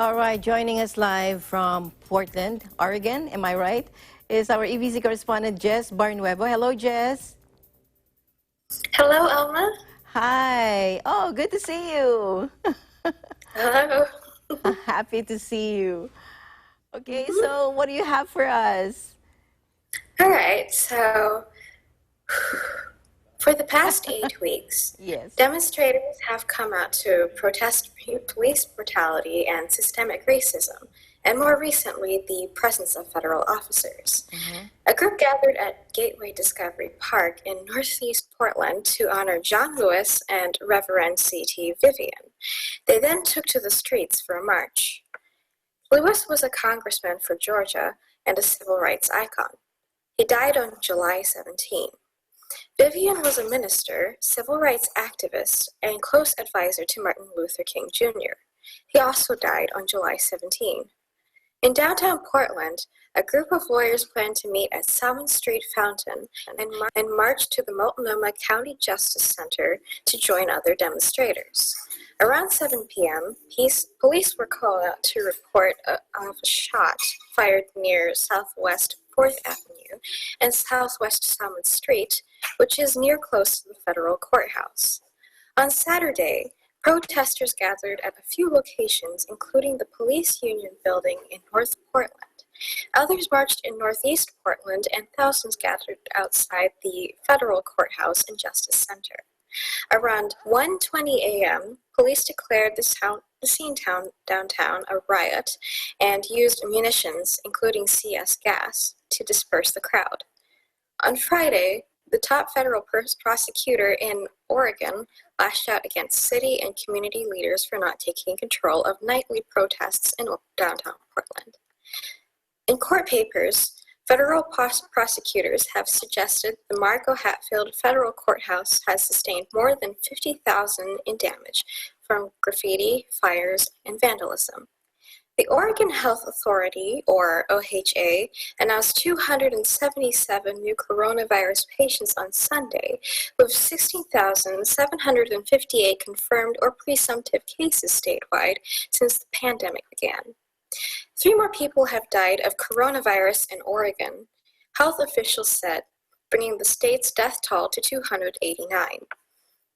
All right, joining us live from Portland, Oregon, am I right, is our EBC correspondent, Jess Barnuevo. Hello, Jess. Hello, Alma. Hi. Oh, good to see you. Hello. Happy to see you. Okay, so what do you have for us? All right, so for the past 8 weeks, Yes. demonstrators have come out to protest police brutality and systemic racism, and more recently, the presence of federal officers. A group gathered at Gateway Discovery Park in Northeast Portland to honor John Lewis and Reverend C.T. Vivian. They then took to the streets for a march. Lewis was a congressman for Georgia and a civil rights icon. He died on July 17. Vivian was a minister, civil rights activist, and close advisor to Martin Luther King Jr. He also died on July 17. In downtown Portland, a group of lawyers planned to meet at Salmon Street Fountain and march to the Multnomah County Justice Center to join other demonstrators. Around 7 p.m., police were called out to report of a shot fired near Southwest 4th Avenue and Southwest Salmon Street, which is close to the federal courthouse. On Saturday, protesters gathered at a few locations, including the Police Union building in North Portland. Others marched in Northeast Portland, and thousands gathered outside the federal courthouse and Justice Center. Around 1:20 a.m., police declared the scene downtown a riot and used munitions, including CS gas, to disperse the crowd. On Friday, the top federal prosecutor in Oregon lashed out against city and community leaders for not taking control of nightly protests in downtown Portland. In court papers, federal prosecutors have suggested the Margo Hatfield Federal Courthouse has sustained more than $50,000 in damage from graffiti, fires, and vandalism. The Oregon Health Authority, or OHA, announced 277 new coronavirus patients on Sunday, with 16,758 confirmed or presumptive cases statewide since the pandemic began. 3 more people have died of coronavirus in Oregon, health officials said, bringing the state's death toll to 289.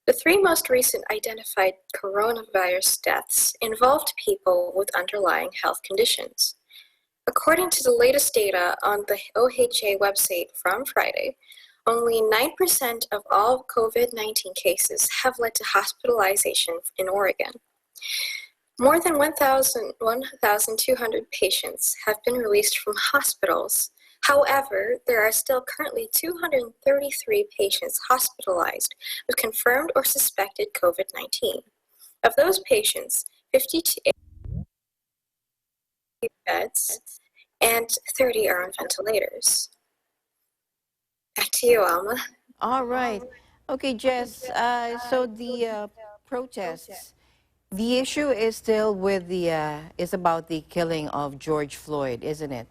The 3 most recent identified coronavirus deaths involved people with underlying health conditions. According to the latest data on the OHA website from Friday, only 9% of all COVID-19 cases have led to hospitalization in Oregon. More than 1,200 patients have been released from hospitals. However, there are still currently 233 patients hospitalized with confirmed or suspected COVID-19. Of those patients, 58 beds and 30 are on ventilators. Back to you, Alma. All right. Okay, Jess, so the protests, the issue is still with is about the killing of George Floyd, isn't it?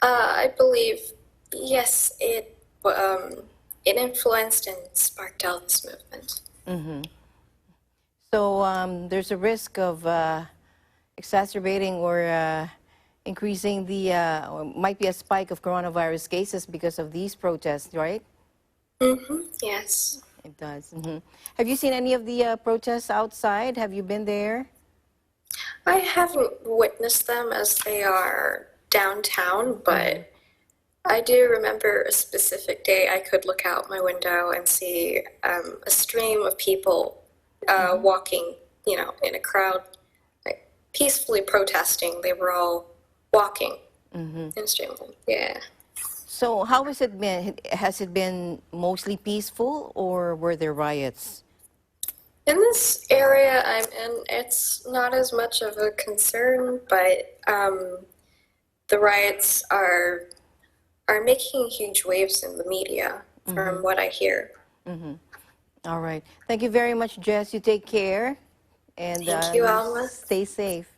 I believe, yes, it influenced and sparked all this movement. So there's a risk of exacerbating or increasing or might be a spike of coronavirus cases because of these protests, right? Yes. It does. Have you seen any of the protests outside? Have you been there? I haven't witnessed them as they are downtown, but I do remember a specific day I could look out my window and see a stream of people walking, in a crowd, like peacefully protesting. They were all walking in a stream. Yeah. So how has it been? Has it been mostly peaceful, or were there riots? In this area I'm in, it's not as much of a concern, but the riots are making huge waves in the media, from what I hear. All right. Thank you very much, Jess. You take care. And Thank you, Alma. Stay safe.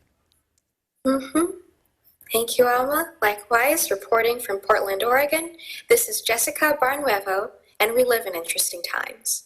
Thank you, Alma. Likewise, reporting from Portland, Oregon, this is Jessica Barnuevo, and we live in interesting times.